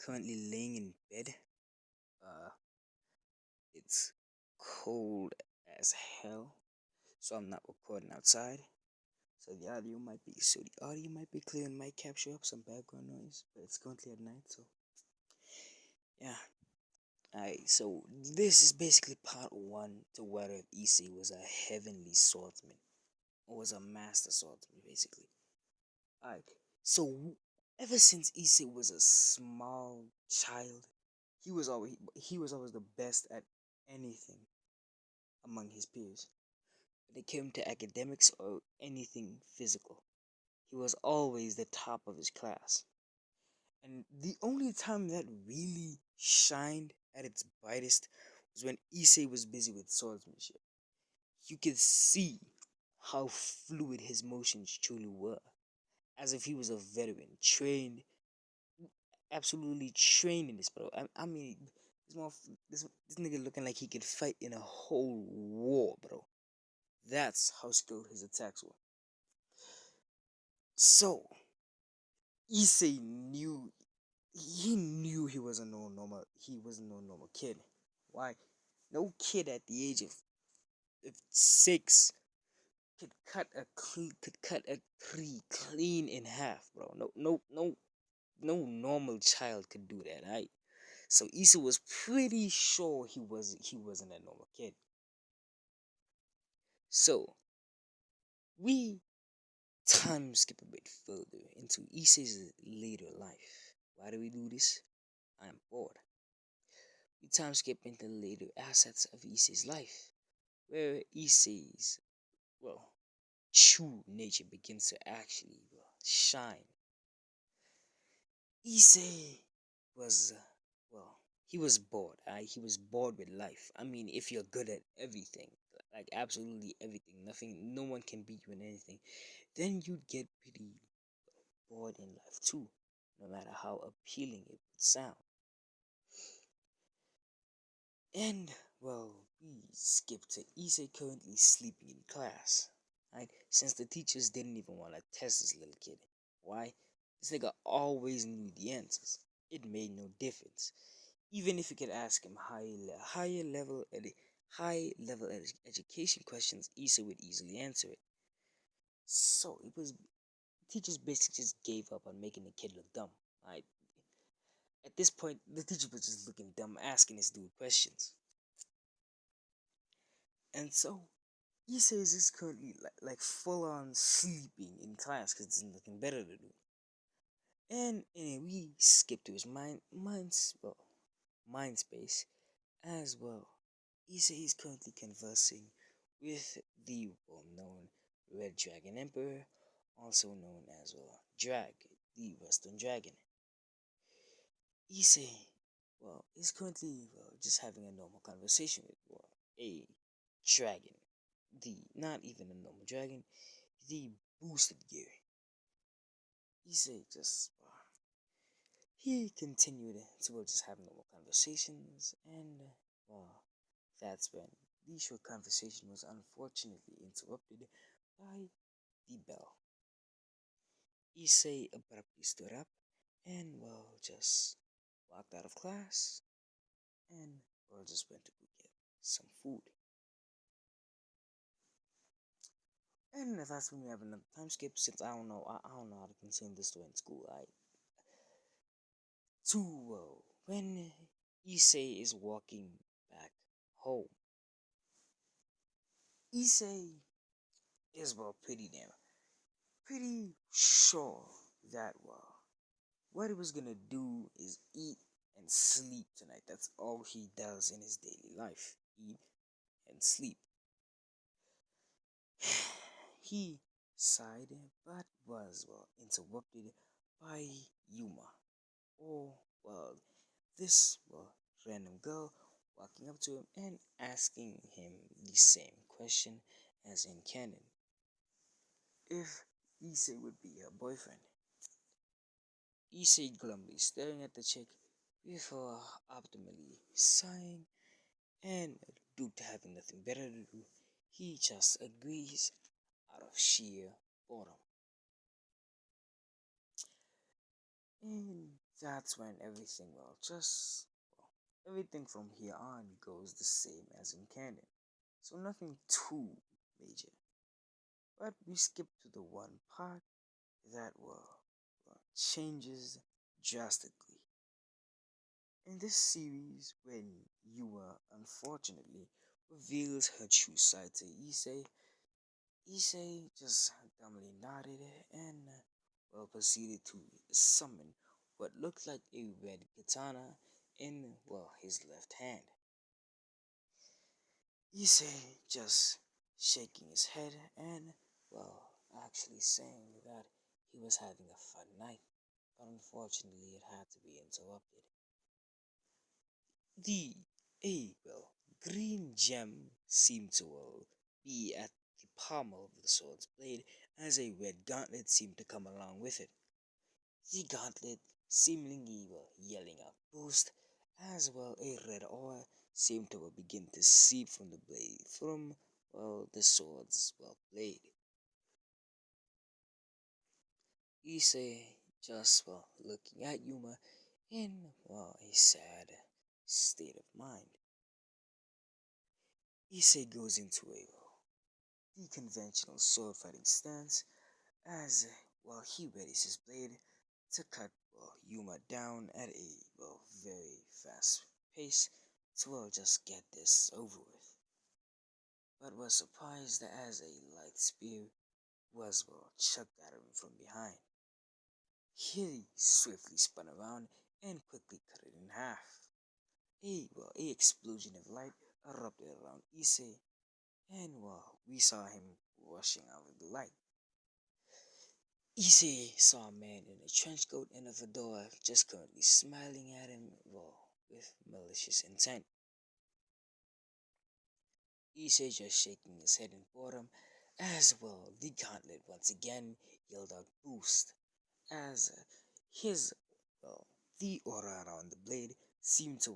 currently laying in bed. Uh, it's cold as hell, so I'm not recording outside. So the audio might be clear and might capture up some background noise, but it's currently at night, so yeah. Alright, so this is basically part one to whether Issei was a heavenly swordsman or was a master swordsman, basically. Alright, so ever since Issei was a small child, he was always the best at anything among his peers. When it came to academics or anything physical, he was always the top of his class. And the only time that really shined at its brightest was when Issei was busy with swordsmanship. You could see how fluid his motions truly were, as if he was a veteran, trained, absolutely trained in this, bro. I mean, this nigga looking like he could fight in a whole war, bro. That's how skilled his attacks were. So, Issei knew he wasn't no normal kid. Why? No kid at the age of 6 could cut a tree clean in half, bro. No normal child could do that, right? So Issa was pretty sure he wasn't a normal kid. So we time skip a bit further into Issei's later life. Why do we do this? I'm bored. We time skip into later assets of Issei's life, where Issei's, well, true nature begins to actually shine. Issei was, he was bored. He was bored with life. I mean, if you're good at everything, like absolutely everything, no one can beat you in anything, then you'd get pretty bored in life too, no matter how appealing it would sound. And, we skip to Issei currently sleeping in class, right? Since the teachers didn't even want to test this little kid. Why? This nigga always knew the answers. It made no difference. Even if you could ask him high level education questions, Issei would easily answer it. So it was teachers basically just gave up on making the kid look dumb. Right? At this point, the teacher was just looking dumb, asking this dude questions. And so he says he's currently like full on sleeping in class because there's nothing better to do. And we skip to his mind space as well. He says he's currently conversing with the well-known Red Dragon Emperor, also known as Drag, the Western Dragon. Issei, is currently just having a normal conversation with a dragon. Not even a normal dragon, the boosted gear. Issei just he continued to just have normal conversations, and that's when the short conversation was unfortunately interrupted by the bell. Issei abruptly stood up and just walked out of class and just went to go get some food. And that's when we have another time skip, since I don't know how to consume this story in school. When Issei is walking back home, Issei is pretty sure that what he was gonna do is eat and sleep tonight. That's all he does in his daily life: eat and sleep. He sighed, but was interrupted by Yuma, or this random girl walking up to him and asking him the same question as in canon: if Issei would be her boyfriend. Issei glumly staring at the chick before optimally sighing, and due to having nothing better to do, he just agrees out of sheer boredom. And that's when everything, everything from here on goes the same as in canon. So nothing too major. But we skip to the one part that, changes drastically. In this series, when Yua unfortunately reveals her true side to Issei, Issei just dumbly nodded and, proceeded to summon what looked like a red katana in, his left hand. Issei just shaking his head and, actually saying that he was having a fun night, but unfortunately it had to be interrupted. The green gem seemed to, be at the pommel of the sword's blade as a red gauntlet seemed to come along with it. The gauntlet seemingly, yelling out boost, as a red aura seemed to, begin to seep from the blade, from, the sword's, blade. Issei just, looking at Yuma in, a sad state of mind. Issei goes into a, the conventional sword fighting stance as, he readies his blade to cut, Yuma down at a, very fast pace to, just get this over with. But was surprised as a light spear was, chucked at him from behind. He swiftly spun around and quickly cut it in half. A explosion of light erupted around Issei, and, we saw him rushing out of the light. Issei saw a man in a trench coat and a fedora just currently smiling at him, with malicious intent. Issei just shaking his head in boredom as, the gauntlet once again yelled out boost as, his, the aura around the blade seemed to,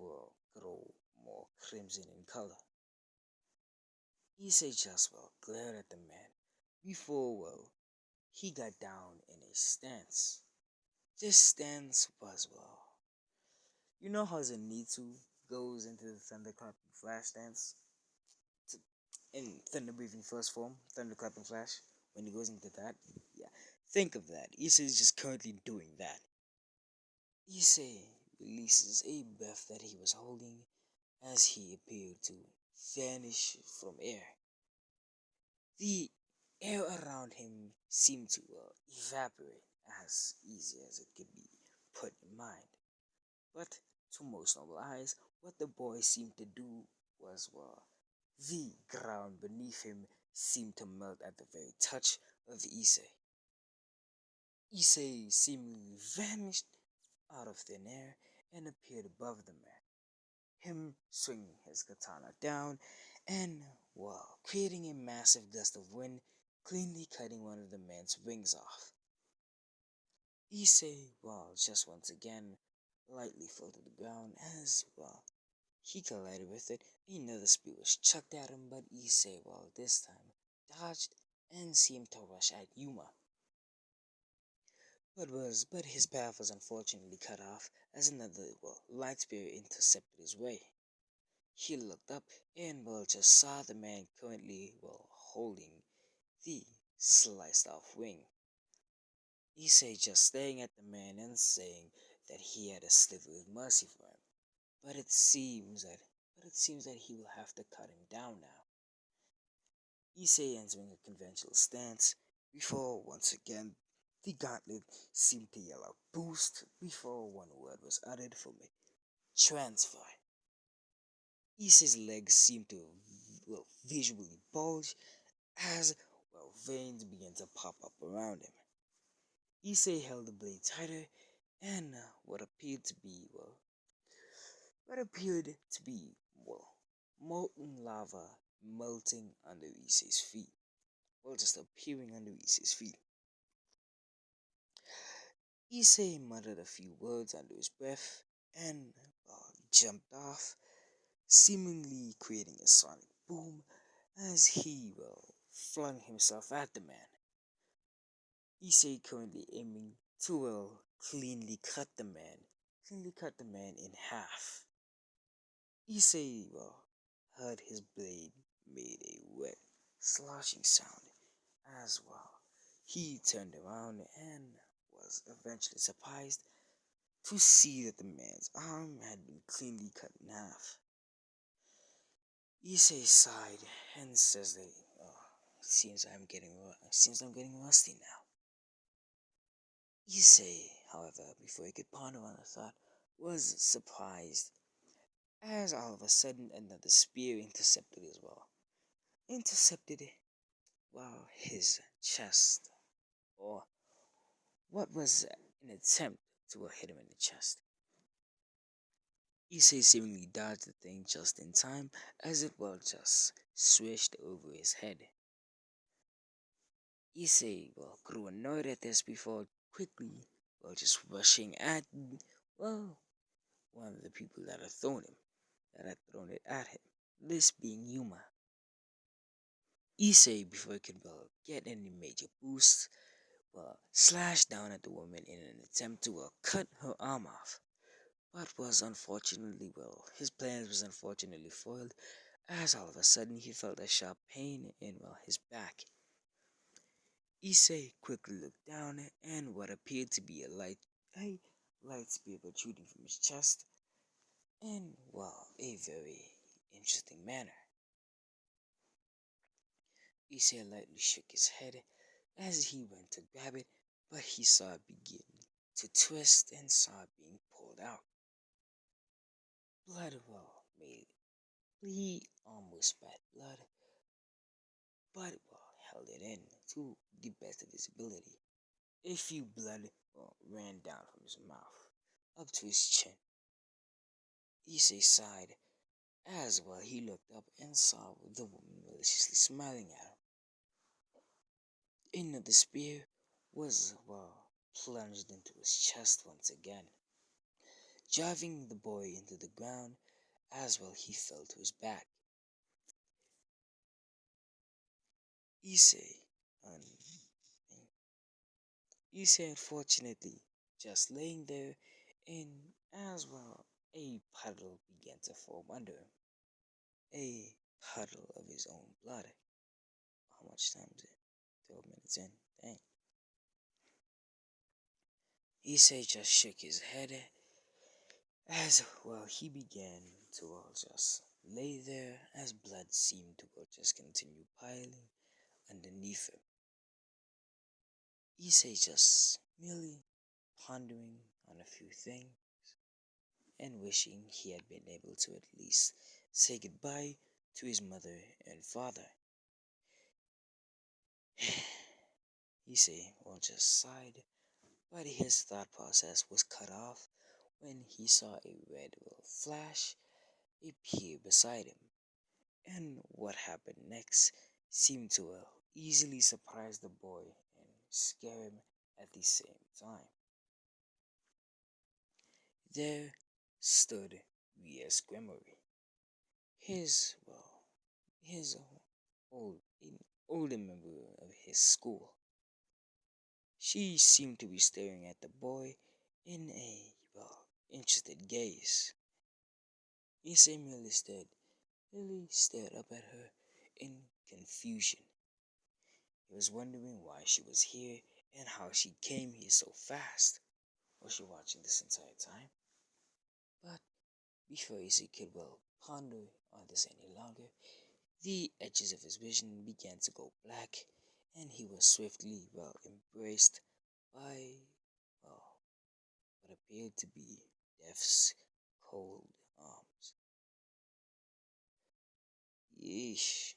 grow more crimson in color. Issei just, glared at the man before, he got down in a stance. This stance was, you know how Zenitsu goes into the thunderclapping flash stance? In thunder breathing first form, thunderclapping flash, when he goes into that? Yeah, think of that. Issei is just currently doing that. Issei releases a breath that he was holding as he appeared to vanish from air. The air around him seemed to, evaporate as easy as it could be put in mind. But to most normal eyes, what the boy seemed to do was, the ground beneath him seemed to melt at the very touch of Issei. Issei seemingly vanished out of thin air and appeared above the man, him swinging his katana down and, creating a massive gust of wind, cleanly cutting one of the man's wings off. Issei, just once again lightly fell to the ground as, he collided with it. Another spear was chucked at him, but Issei, this time dodged and seemed to rush at Yuma. But his path was unfortunately cut off as another, light spear intercepted his way. He looked up and, just saw the man currently, holding the sliced off wing. Issei just staring at the man and saying that he had a sliver of mercy for him. But it seems that he will have to cut him down now. Issei entering a conventional stance before once again the gauntlet seemed to yell out boost before one word was uttered from it. Transfer. Issei's legs seemed to, visually bulge as, veins began to pop up around him. Issei held the blade tighter and, what appeared to be, molten lava melting under Issei's feet. Just appearing under Issei's feet. Issei muttered a few words under his breath and, jumped off, seemingly creating a sonic boom as he, flung himself at the man. Issei currently aiming to, cleanly cut the man cleanly cut the man in half. Issei, heard his blade made a wet, sloshing sound as well. He turned around and was eventually surprised to see that the man's arm had been cleanly cut in half. Issei sighed and says that, seems I'm getting rusty now. Issei, however, before he could ponder on the thought, was surprised as all of a sudden another spear intercepted as well. Intercepted, his chest, or what was an attempt to hit him in the chest. Issei seemingly dodged the thing just in time as it just swished over his head. Issei, grew annoyed at this before quickly, just rushing at, one of the people that had thrown it at him, this being Yuma. Issei, before he could, get any major boosts, slashed down at the woman in an attempt to, cut her arm off. But his plans was unfortunately foiled, as all of a sudden he felt a sharp pain in, his back. Issei quickly looked down, and what appeared to be a light spear protruding from his chest, in, a very interesting manner. Issei lightly shook his head as he went to grab it, but he saw it begin to twist and saw it being pulled out. Blood, made he almost spat blood, but held it in to the best of his ability. A few blood ran down from his mouth up to his chin. Issei sighed as he looked up and saw the woman maliciously smiling at him. Another spear was plunged into his chest once again, driving the boy into the ground as he fell to his back. Issei, unfortunately, just laying there, and as a puddle began to form under him. A puddle of his own blood. How much time is it? 12 minutes in. Dang. Issei just shook his head as he began to just lay there as blood seemed to just continue piling underneath him. Issei just merely pondering on a few things and wishing he had been able to at least say goodbye to his mother and father. Issei just sighed, but his thought process was cut off when he saw a red flash appear beside him, and what happened next seemed to easily surprise the boy and scare him at the same time. There stood V.S. Gremory, his an older member of his school. She seemed to be staring at the boy in a interested gaze. Issei merely stared up at her in confusion. He was wondering why she was here and how she came here so fast. Was she watching this entire time? But before Issei could ponder on this any longer, the edges of his vision began to go black, and he was swiftly embraced by what appeared to be death's cold arms. Yeesh.